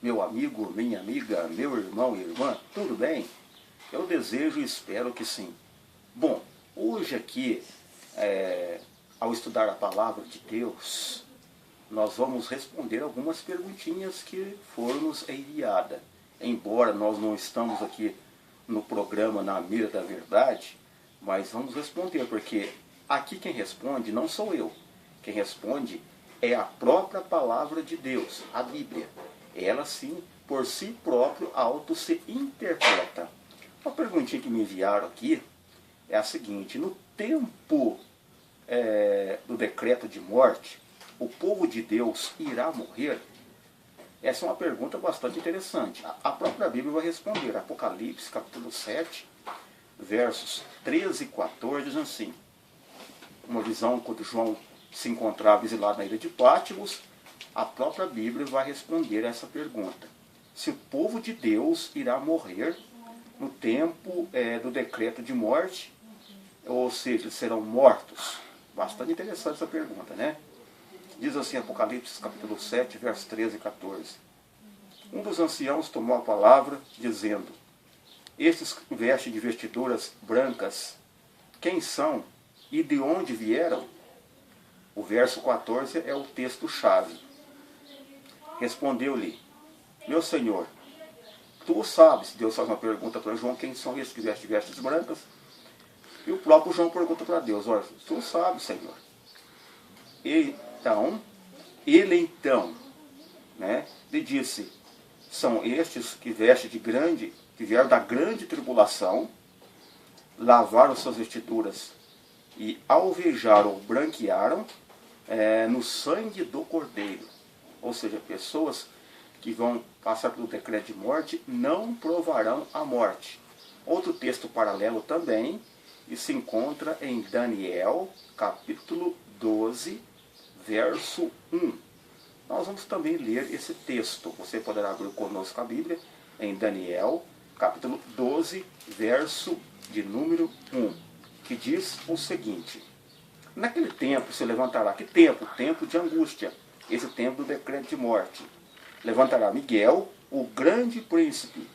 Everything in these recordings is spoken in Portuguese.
meu amigo, minha amiga, meu irmão e irmã, tudo bem? Eu desejo e espero que sim. Bom, hoje aqui, ao estudar a palavra de Deus, nós vamos responder algumas perguntinhas que foram nos enviadas. Embora nós não estamos aqui no programa Na Mira da Verdade, mas vamos responder, porque aqui quem responde não sou eu. Quem responde é a própria palavra de Deus, a Bíblia. Ela sim, por si próprio, auto se interpreta. Uma perguntinha que me enviaram aqui é a seguinte: no tempo do decreto de morte, o povo de Deus irá morrer? Essa é uma pergunta bastante interessante. A própria Bíblia vai responder. Apocalipse, capítulo 7, versos 13 e 14, diz assim: uma visão quando João se encontrava exilado na ilha de Patmos. A própria Bíblia vai responder essa pergunta: se o povo de Deus irá morrer no tempo do decreto de morte, ou seja, serão mortos. Bastante interessante essa pergunta, né? Diz assim Apocalipse capítulo 7, versos 13 e 14. Um dos anciãos tomou a palavra, dizendo: estes vestem de vestiduras brancas, quem são e de onde vieram? O verso 14 é o texto-chave. Respondeu-lhe: meu senhor, tu sabes. Deus faz uma pergunta para João: quem são esses que vestem vestes brancas? E o próprio João pergunta para Deus: olha, tu sabes, Senhor. Ele então, lhe disse: são estes que vestem que vieram da grande tribulação, lavaram suas vestiduras e alvejaram ou branquearam no sangue do Cordeiro. Ou seja, pessoas que vão passar pelo decreto de morte não provarão a morte. Outro texto paralelo também, e se encontra em Daniel, capítulo 12, verso 1. Nós vamos também ler esse texto. Você poderá abrir conosco a Bíblia em Daniel, capítulo 12, verso de número 1, que diz o seguinte: naquele tempo se levantará, que tempo? Tempo de angústia, esse tempo do decreto de morte. Levantará Miguel, o grande príncipe,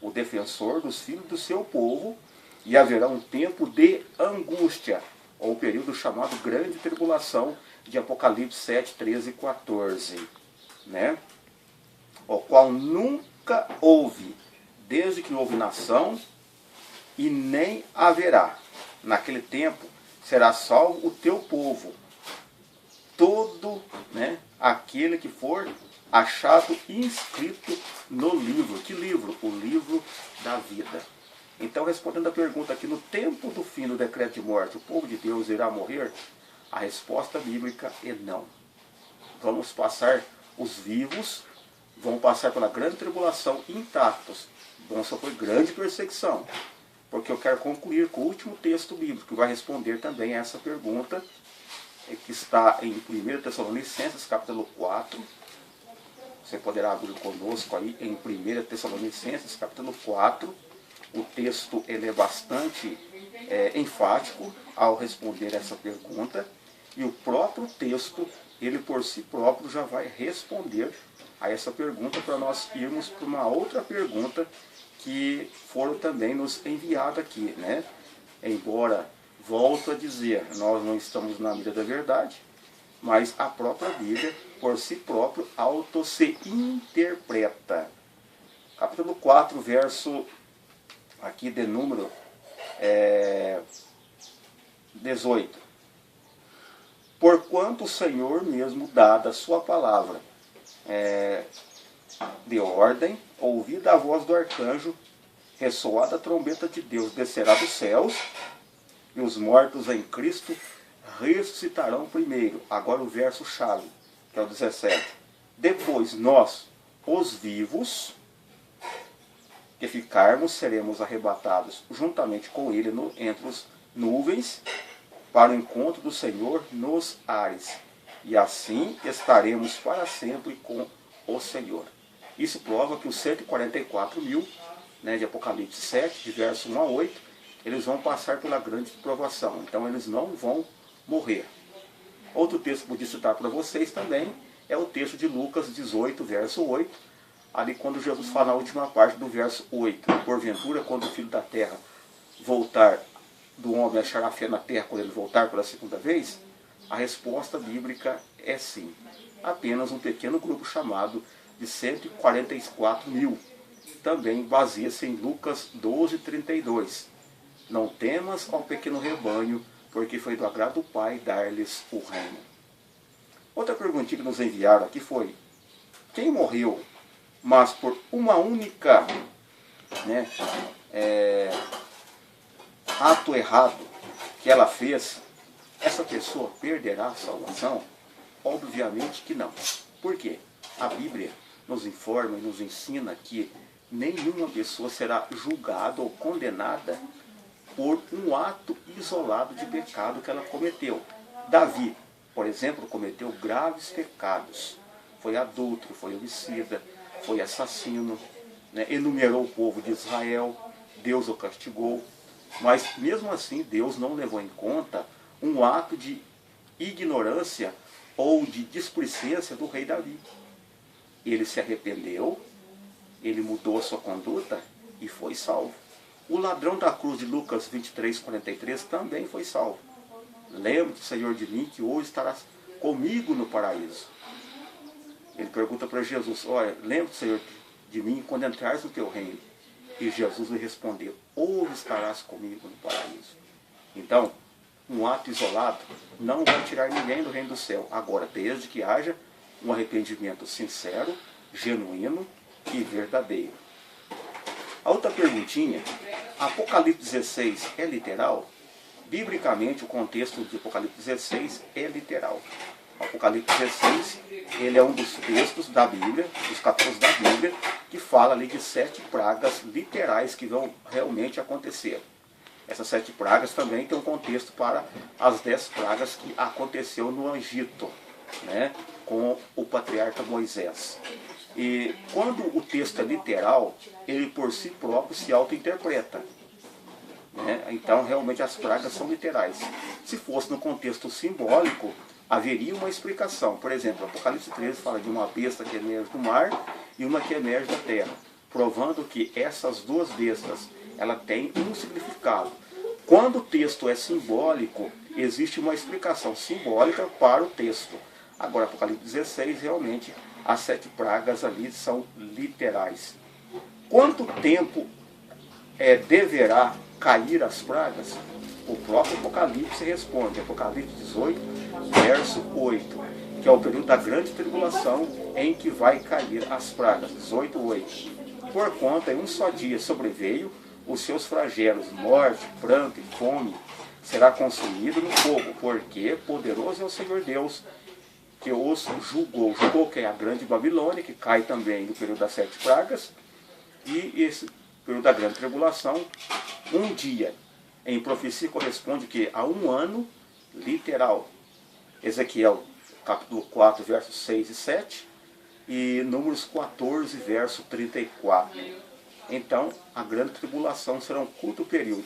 o defensor dos filhos do seu povo, e haverá um tempo de angústia, ou o período chamado Grande Tribulação, de Apocalipse 7, 13 e 14, o qual nunca houve, desde que houve nação, e nem haverá. Naquele tempo será salvo o teu povo, todo aquele que for achado inscrito no livro. Que livro? O livro da vida. Então, respondendo a pergunta aqui: no tempo do fim do decreto de morte, o povo de Deus irá morrer? A resposta bíblica é não. Vamos passar, os vivos vão passar pela grande tribulação intactos. Vão sofrer grande perseguição. Porque eu quero concluir com o último texto bíblico, que vai responder também a essa pergunta, que está em 1 Tessalonicenses, capítulo 4. Você poderá abrir conosco aí em 1 Tessalonicenses, capítulo 4. O texto ele é bastante enfático ao responder essa pergunta. E o próprio texto, ele por si próprio já vai responder a essa pergunta, para nós irmos para uma outra pergunta que foram também nos enviadas aqui, Embora, volto a dizer, nós não estamos na mira da verdade, mas a própria Bíblia, por si próprio, auto se interpreta. Capítulo 4, verso aqui de número 18. Porquanto o Senhor mesmo, dada a sua palavra de ordem, ouvida a voz do arcanjo, ressoada a trombeta de Deus, descerá dos céus, e os mortos em Cristo ressuscitarão primeiro. Agora o verso chave, que é o 17. Depois nós, os vivos, que ficarmos, seremos arrebatados juntamente com ele entre as nuvens, para o encontro do Senhor nos ares. E assim estaremos para sempre com o Senhor. Isso prova que os 144 mil, de Apocalipse 7, de verso 1 a 8, eles vão passar pela grande provação. Então eles não vão morrer. Outro texto que eu podia citar para vocês também é o texto de Lucas 18, verso 8, ali quando Jesus fala na última parte do verso 8, porventura quando o Filho da Terra voltar, do homem achará fé na terra quando ele voltar pela segunda vez, a resposta bíblica é sim. Apenas um pequeno grupo chamado de 144 mil. Também baseia-se em Lucas 12:32. Não temas ao pequeno rebanho, porque foi do agrado do Pai dar-lhes o reino. Outra perguntinha que nos enviaram aqui foi: quem morreu, mas por uma única ato errado que ela fez, essa pessoa perderá a salvação? Obviamente que não. Por quê? A Bíblia nos informa e nos ensina que nenhuma pessoa será julgada ou condenada por um ato isolado de pecado que ela cometeu. Davi, por exemplo, cometeu graves pecados. Foi adúltero, foi homicida, foi assassino, enumerou o povo de Israel, Deus o castigou. Mas mesmo assim Deus não levou em conta um ato de ignorância ou de displicência do rei Davi. Ele se arrependeu, ele mudou a sua conduta e foi salvo. O ladrão da cruz de Lucas 23:43 também foi salvo. Lembra-te, Senhor, de mim, que hoje estarás comigo no paraíso. Ele pergunta para Jesus: olha, lembra-te, Senhor, de mim quando entrares no teu reino. E Jesus lhe respondeu: hoje estarás comigo no paraíso. Então, um ato isolado não vai tirar ninguém do reino do céu. Agora, desde que haja um arrependimento sincero, genuíno e verdadeiro. A outra perguntinha: Apocalipse 16 é literal? Biblicamente, o contexto de Apocalipse 16 é literal. Apocalipse 16, ele é um dos textos da Bíblia, dos capítulos da Bíblia, que fala ali de 7 pragas literais que vão realmente acontecer. Essas 7 pragas também têm um contexto para as 10 pragas que aconteceu no Egito, com o patriarca Moisés. E quando o texto é literal, ele por si próprio se auto-interpreta. Então, realmente, as pragas são literais. Se fosse no contexto simbólico, haveria uma explicação. Por exemplo, Apocalipse 13 fala de uma besta que emerge do mar e uma que emerge da terra, provando que essas duas bestas ela tem um significado. Quando o texto é simbólico, existe uma explicação simbólica para o texto. Agora, Apocalipse 16, realmente, as 7 pragas ali são literais. Quanto tempo deverá cair as pragas? O próprio Apocalipse responde, Apocalipse 18, verso 8, que é o período da grande tribulação em que vai cair as pragas. 18:8. Porquanto em um só dia sobreveio os seus flagelos, morte, pranto e fome, será consumido no fogo, porque poderoso é o Senhor Deus, que os julgou. Julgou que é a grande Babilônia, que cai também no período das 7 pragas, e esse período da grande tribulação, um dia. Em profecia corresponde que a um ano literal. Ezequiel capítulo 4, versos 6 e 7, e Números 14, verso 34. Então, a grande tribulação será um curto período.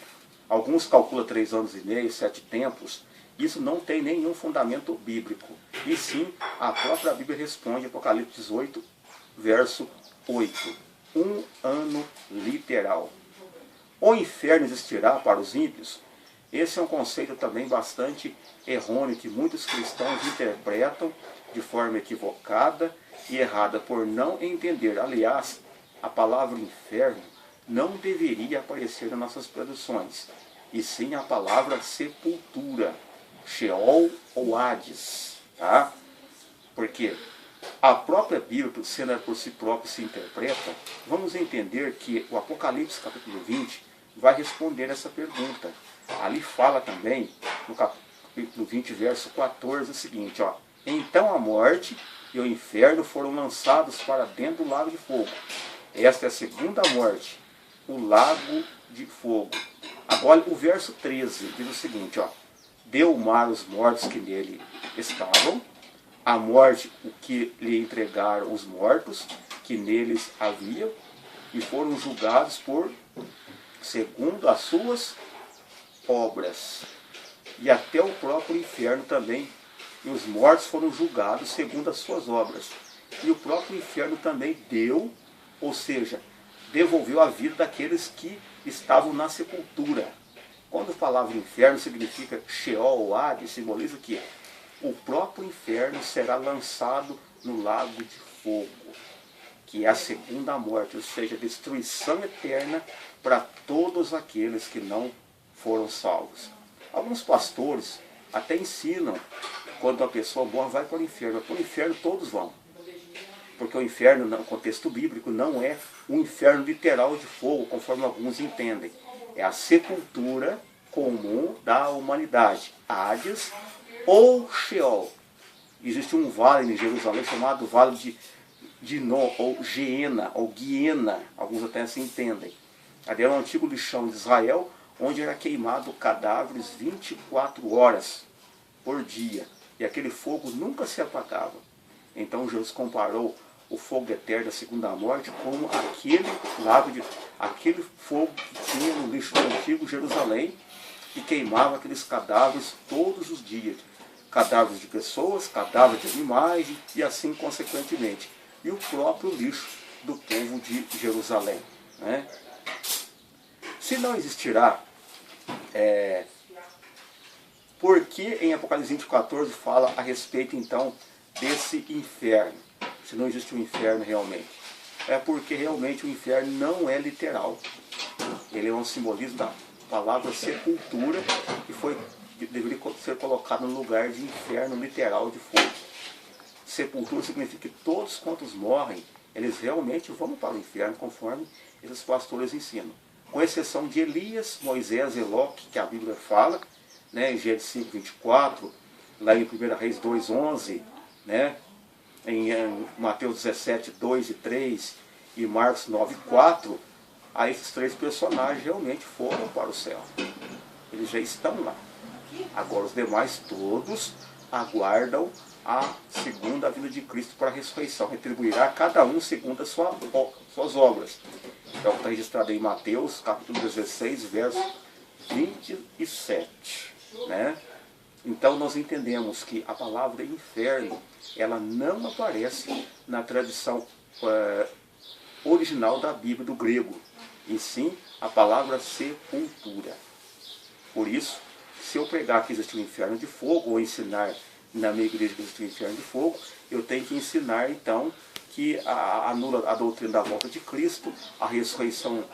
Alguns calculam 3 anos e meio, 7 tempos. Isso não tem nenhum fundamento bíblico. E sim, a própria Bíblia responde, Apocalipse 18, verso 8. Um ano literal. O inferno existirá para os ímpios? Esse é um conceito também bastante errôneo, que muitos cristãos interpretam de forma equivocada e errada por não entender. Aliás, a palavra inferno não deveria aparecer nas nossas traduções, e sim a palavra sepultura, Sheol ou Hades. Tá? Porque a própria Bíblia, sendo por si própria, se interpreta, vamos entender que o Apocalipse capítulo 20 vai responder essa pergunta. Ali fala também, no capítulo 20, verso 14, o seguinte, então a morte e o inferno foram lançados para dentro do lago de fogo. Esta é a segunda morte, o lago de fogo. Agora o verso 13 diz o seguinte, deu o mar os mortos que nele estavam, a morte o que lhe entregaram os mortos que neles haviam, e foram julgados segundo as suas obras. E até o próprio inferno também. E os mortos foram julgados segundo as suas obras. E o próprio inferno também deu ou seja, devolveu a vida daqueles que estavam na sepultura. Quando falava inferno, significa Sheol ou Hades, simboliza que o próprio inferno será lançado no lago de fogo, que é a segunda morte, ou seja, destruição eterna para todos aqueles que não foram salvos. Alguns pastores até ensinam, quando a pessoa boa vai para o inferno, para o inferno todos vão. Porque o inferno, no contexto bíblico, não é um inferno literal de fogo, conforme alguns entendem. É a sepultura comum da humanidade, Hades ou Sheol. Existe um vale em Jerusalém chamado Vale de No, ou Geena, ou Guiena, alguns até assim entendem. Ali era um antigo lixão de Israel, onde era queimado cadáveres 24 horas por dia. E aquele fogo nunca se apagava. Então Jesus comparou o fogo eterno da segunda morte como aquele fogo que tinha no lixo do antigo Jerusalém, que queimava aqueles cadáveres todos os dias. Cadáveres de pessoas, cadáveres de animais e assim consequentemente. E o próprio lixo do povo de Jerusalém. Né? Se não existirá, por que em Apocalipse 20,14 fala a respeito então desse inferno? Se não existe um inferno realmente. É porque realmente o inferno não é literal. Ele é um simbolismo da palavra sepultura, que deveria ser colocado no lugar de inferno literal de fogo. Sepultura significa que todos quantos morrem, eles realmente vão para o inferno, conforme esses pastores ensinam. Com exceção de Elias, Moisés e Enoque, que a Bíblia fala, né, em Gênesis 5,24, lá em 1 Reis 2,11, né, em Mateus 17, 2 e 3 e Marcos 9, 4, aí esses três personagens realmente foram para o céu. Eles já estão lá. Agora os demais todos aguardam a segunda vinda de Cristo para a ressurreição. Retribuirá cada um segundo as suas obras. É o que está registrado em Mateus, capítulo 16, verso 27. Né? Então nós entendemos que a palavra inferno, ela não aparece na tradição original da Bíblia, do grego, e sim a palavra sepultura. Por isso, se eu pregar que existe um inferno de fogo, ou ensinar na minha igreja que existe um inferno de fogo, eu tenho que ensinar então que anula a doutrina da volta de Cristo, a ressurreição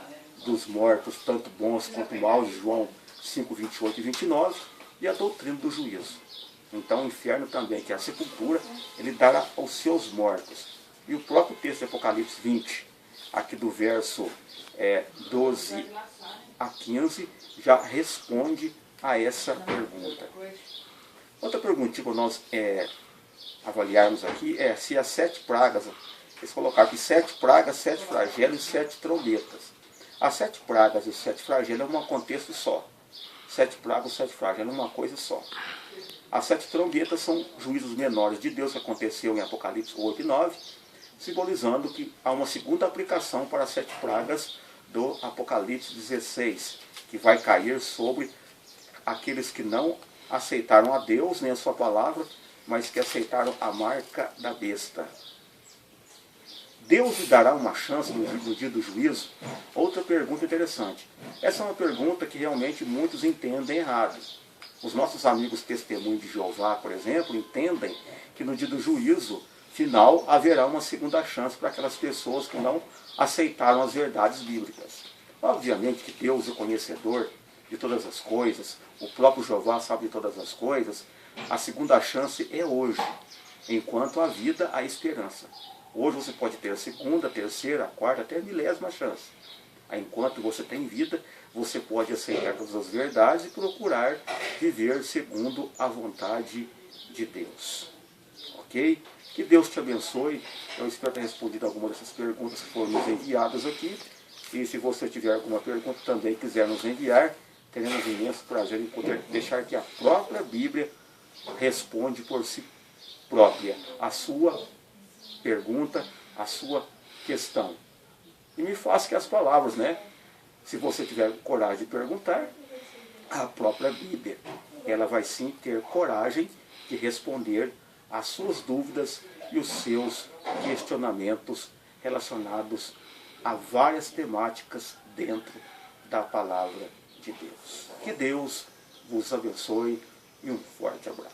dos mortos, tanto bons quanto maus, João 5, 28 e 29, e a doutrina do juízo. Então o inferno também, que é a sepultura, ele dará aos seus mortos. E o próprio texto de Apocalipse 20, aqui do verso 12 a 15, já responde a essa pergunta. Outra pergunta para nós avaliarmos aqui é se as 7 pragas, eles colocaram aqui 7 pragas, 7 flagelos e 7 trombetas. As 7 pragas e os 7 flagelos é um contexto só. 7 pragas e 7 flagelos é uma coisa só. As 7 trombetas são juízos menores de Deus, que aconteceu em Apocalipse 8 e 9, simbolizando que há uma segunda aplicação para as 7 pragas do Apocalipse 16, que vai cair sobre aqueles que não aceitaram a Deus nem a sua palavra, mas que aceitaram a marca da besta. Deus lhe dará uma chance no dia do juízo? Outra pergunta interessante. Essa é uma pergunta que realmente muitos entendem errado. Os nossos amigos testemunhos de Jeová, por exemplo, entendem que no dia do juízo final haverá uma segunda chance para aquelas pessoas que não aceitaram as verdades bíblicas. Obviamente que Deus é conhecedor de todas as coisas, o próprio Jeová sabe de todas as coisas. A segunda chance é hoje, enquanto há vida, há esperança. Hoje você pode ter a segunda, a terceira, a quarta, até a milésima chance. Enquanto você tem vida, você pode aceitar todas as verdades e procurar viver segundo a vontade de Deus. Ok? Que Deus te abençoe. Eu espero ter respondido algumas dessas perguntas que foram nos enviadas aqui. E se você tiver alguma pergunta também quiser nos enviar, teremos imenso prazer em poder deixar que a própria Bíblia responde por si própria a sua pergunta, a sua questão. E me faça que as palavras, né? Se você tiver coragem de perguntar, a própria Bíblia, ela vai sim ter coragem de responder às suas dúvidas e os seus questionamentos relacionados a várias temáticas dentro da Palavra de Deus. Que Deus vos abençoe e um forte abraço.